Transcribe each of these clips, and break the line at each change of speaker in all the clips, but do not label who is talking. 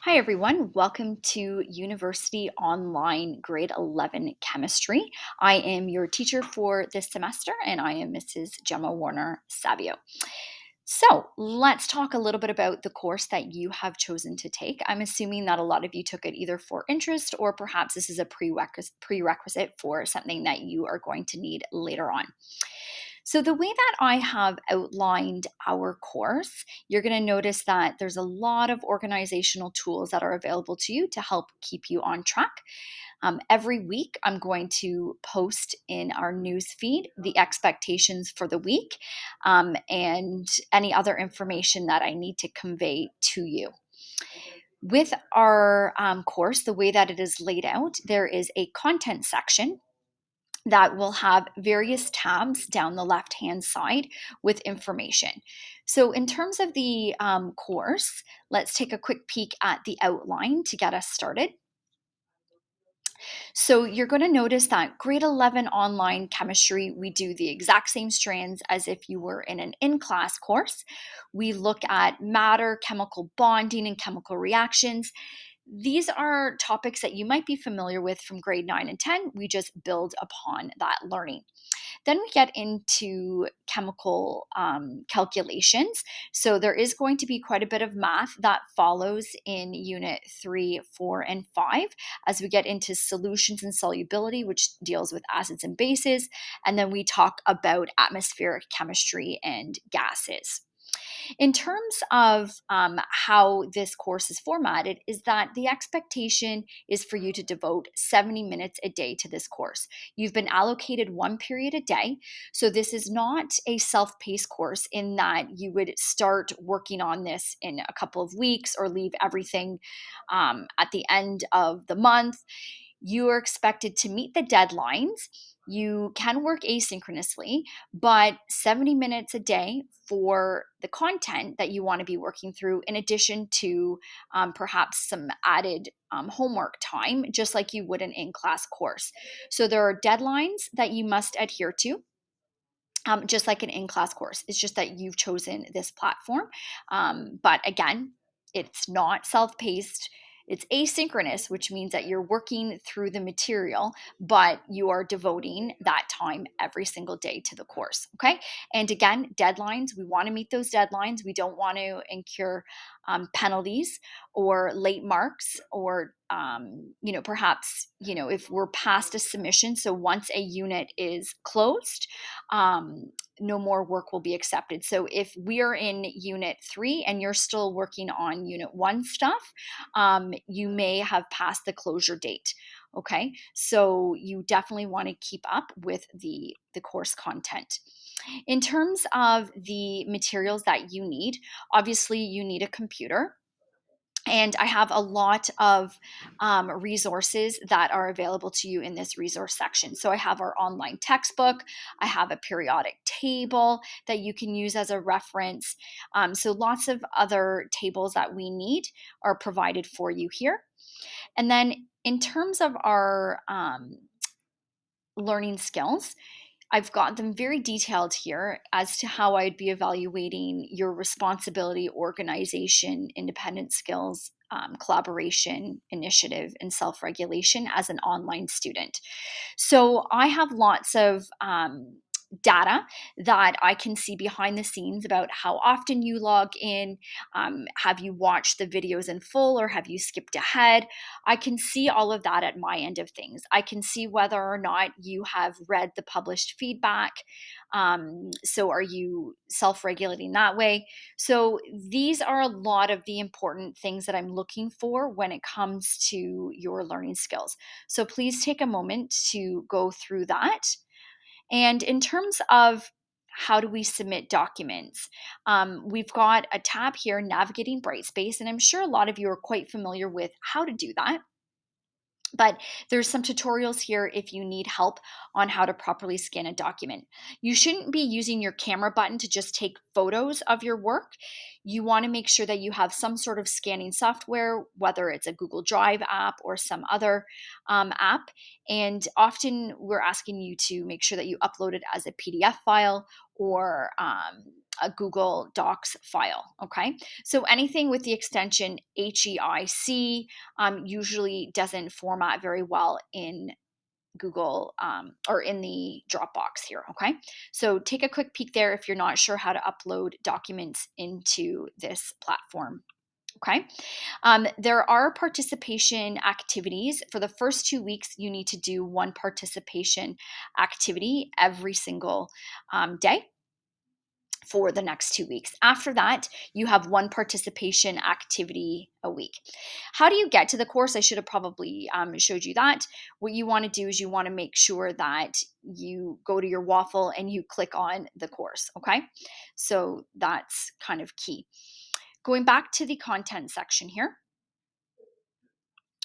Hi, everyone. Welcome to University Online Grade 11 Chemistry. I am your teacher for this semester, and I am Mrs. Gemma Warner-Savio. So let's talk a little bit about the course that you have chosen to take. I'm assuming that a lot of you took it either for interest or perhaps this is a prerequisite for something that you are going to need later on. So, the way that I have outlined our course, you're going to notice that there's a lot of organizational tools that are available to you to help keep you on track. Every week, I'm going to post in our news feed the expectations for the week and any other information that I need to convey to you. With our course, the way that it is laid out, there is a content section that will have various tabs down the left hand side with information. So, in terms of the course, let's take a quick peek at the outline to get us started. So, you're going to notice that grade 11 online chemistry, we do the exact same strands as if you were in an in class course. We look at matter, chemical bonding, and chemical reactions. These are topics that you might be familiar with from grade 9 and 10. We just build upon that learning. Then we get into chemical calculations. So there is going to be quite a bit of math that follows in unit 3, 4, and 5 as we get into solutions and solubility, which deals with acids and bases. And then we talk about atmospheric chemistry and gases. In terms of how this course is formatted, is that the expectation is for you to devote 70 minutes a day to this course. You've been allocated one period a day, so this is not a self-paced course in that you would start working on this in a couple of weeks or leave everything at the end of the month. You are expected to meet the deadlines. You can work asynchronously, but 70 minutes a day for the content that you want to be working through, in addition to perhaps some added homework time, just like you would an in class course. So there are deadlines that you must adhere to. Just like an in class course. It's just that you've chosen this platform. But again, it's not self paced. It's asynchronous, which means that you're working through the material, but you are devoting that time every single day to the course. Okay. And again, deadlines, we want to meet those deadlines. We don't want to incur penalties or late marks or perhaps if we're past a submission, so once a unit is closed, no more work will be accepted. So if we're in unit 3 and you're still working on unit 1 stuff, you may have passed the closure date. Okay, so you definitely want to keep up with the course content. In terms of the materials that you need, obviously you need a computer. And I have a lot of resources that are available to you in this resource section. So I have our online textbook, I have a periodic table that you can use as a reference. So lots of other tables that we need are provided for you here. And then in terms of our learning skills, I've got them very detailed here as to how I'd be evaluating your responsibility, organization, independent skills, collaboration, initiative, and self regulation as an online student. So I have lots of data that I can see behind the scenes about how often you log in. Have you watched the videos in full or have you skipped ahead? I can see all of that at my end of things. I can see whether or not you have read the published feedback. So are you self regulating that way? So these are a lot of the important things that I'm looking for when it comes to your learning skills. So please take a moment to go through that. And in terms of how do we submit documents? We've got a tab here, Navigating Brightspace, and I'm sure a lot of you are quite familiar with how to do that. But there's some tutorials here if you need help on how to properly scan a document. You shouldn't be using your camera button to just take photos of your work, you want to make sure that you have some sort of scanning software, whether it's a Google Drive app or some other app. And often we're asking you to make sure that you upload it as a PDF file or a Google Docs file. Okay. So anything with the extension HEIC usually doesn't format very well in Google or in the Dropbox here. Okay. So take a quick peek there if you're not sure how to upload documents into this platform. Okay. There are participation activities. For the first 2 weeks, you need to do one participation activity every single day for the next 2 weeks. After that, you have one participation activity a week. How do you get to the course? I should have probably showed you that. What you want to do is you want to make sure that you go to your waffle and you click on the course. Okay. So that's kind of key. Going back to the content section here,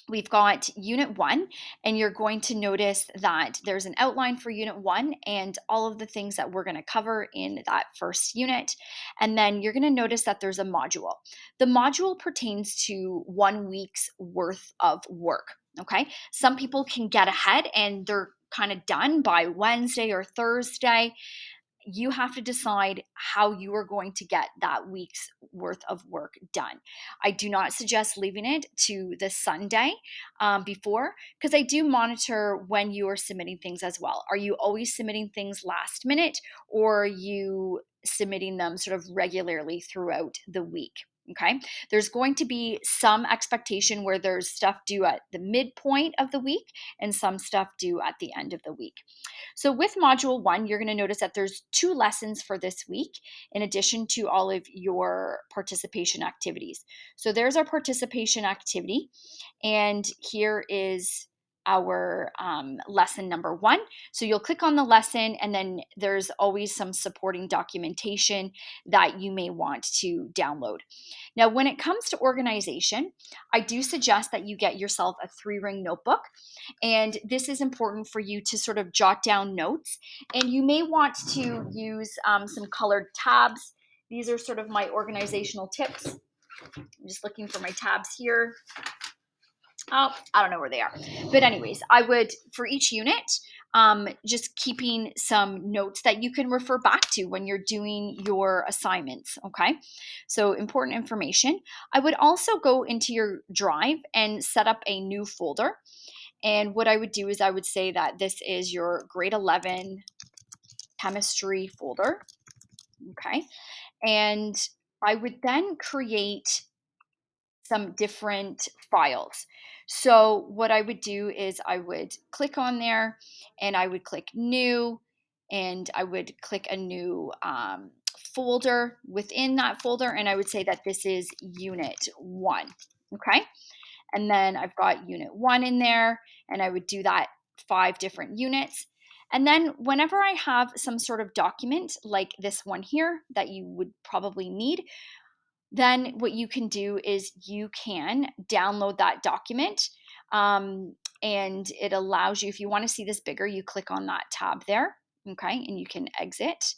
we've got Unit 1, and you're going to notice that there's an outline for Unit 1 and all of the things that we're going to cover in that first unit. And then you're going to notice that there's a module. The module pertains to 1 week's worth of work. Okay. Some people can get ahead and they're kind of done by Wednesday or Thursday. You have to decide how you are going to get that week's worth of work done. I do not suggest leaving it to the Sunday before, because I do monitor when you are submitting things as well. Are you always submitting things last minute, or are you submitting them sort of regularly throughout the week? Okay. There's going to be some expectation where there's stuff due at the midpoint of the week and some stuff due at the end of the week. So with Module 1, you're going to notice that there's 2 lessons for this week in addition to all of your participation activities. So there's our participation activity, and here is our lesson number 1. So you'll click on the lesson, and then there's always some supporting documentation that you may want to download. Now, when it comes to organization, I do suggest that you get yourself a 3-ring notebook. And this is important for you to sort of jot down notes. And you may want to use some colored tabs. These are sort of my organizational tips. I'm just looking for my tabs here. Oh, I don't know where they are. But anyways, I would, for each unit, just keeping some notes that you can refer back to when you're doing your assignments. Okay. So important information. I would also go into your drive and set up a new folder. And what I would do is I would say that this is your grade 11 chemistry folder. Okay. And I would then create some different files. So what I would do is I would click on there and I would click new, and I would click a new folder within that folder. And I would say that this is unit 1. Okay. And then I've got unit 1 in there, and I would do that 5 different units. And then whenever I have some sort of document like this one here that you would probably need, then what you can do is you can download that document. And it allows you, if you want to see this bigger, you click on that tab there. Okay. And you can exit.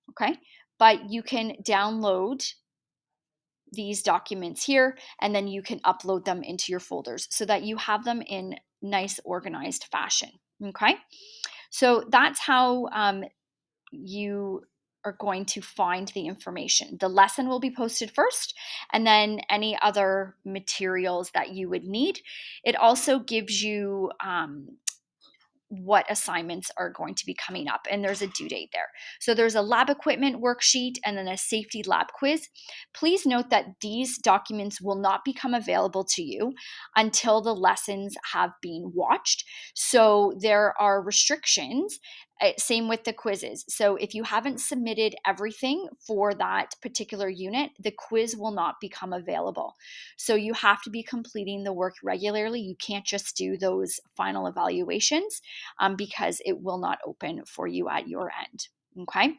Okay. But you can download these documents here, and then you can upload them into your folders so that you have them in nice organized fashion. Okay. So that's how you are going to find the information. The lesson will be posted first, and then any other materials that you would need. It also gives you what assignments are going to be coming up, and there's a due date there. So there's a lab equipment worksheet and then a safety lab quiz. Please note that these documents will not become available to you until the lessons have been watched. So there are restrictions. Same with the quizzes. So if you haven't submitted everything for that particular unit, the quiz will not become available. So you have to be completing the work regularly. You can't just do those final evaluations because it will not open for you at your end. Okay.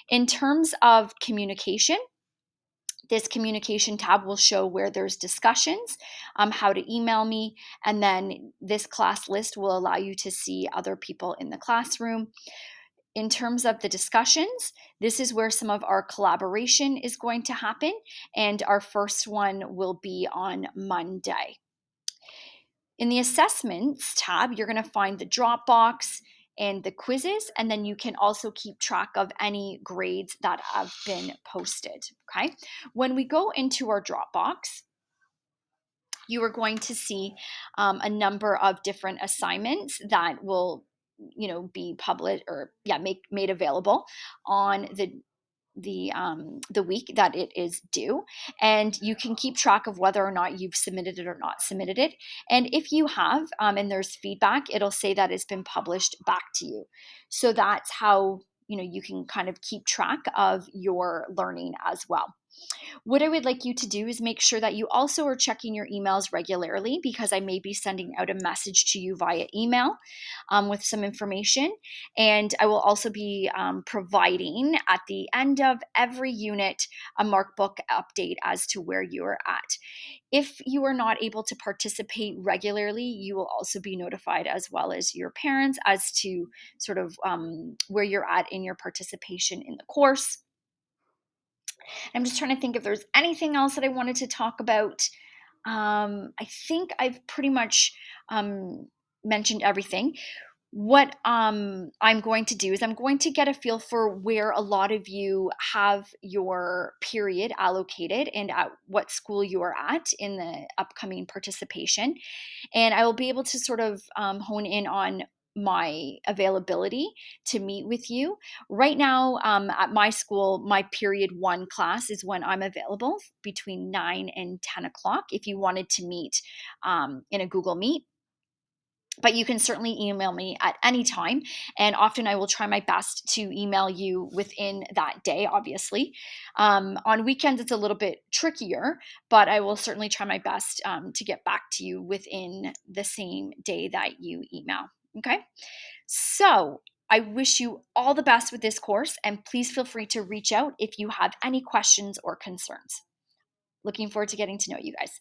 In terms of communication, this communication tab will show where there's discussions, how to email me, and then this class list will allow you to see other people in the classroom. In terms of the discussions, This is where some of our collaboration is going to happen, and our first one will be on Monday. In the assessments tab, you're going to find the Dropbox and the quizzes, and then you can also keep track of any grades that have been posted. Okay. When we go into our Dropbox, you are going to see a number of different assignments that will be published or made available on the week that it is due, and you can keep track of whether or not you've submitted it or not submitted it. And if you have, and there's feedback, it'll say that it's been published back to you. So that's how you can kind of keep track of your learning as well. What I would like you to do is make sure that you also are checking your emails regularly, because I may be sending out a message to you via email with some information. And I will also be providing at the end of every unit a markbook update as to where you are at. If you are not able to participate regularly, you will also be notified, as well as your parents, as to sort of where you're at in your participation in the course. I'm just trying to think if there's anything else that I wanted to talk about. I think I've pretty much mentioned everything. What I'm going to do is I'm going to get a feel for where a lot of you have your period allocated and at what school you are at in the upcoming participation. And I will be able to sort of hone in on my availability to meet with you. Right now, at my school, my period 1 class is when I'm available between 9 and 10 o'clock if you wanted to meet in a Google Meet. But you can certainly email me at any time. And often I will try my best to email you within that day, obviously. On weekends, it's a little bit trickier, but I will certainly try my best to get back to you within the same day that you email. Okay. So I wish you all the best with this course, and please feel free to reach out if you have any questions or concerns. Looking forward to getting to know you guys.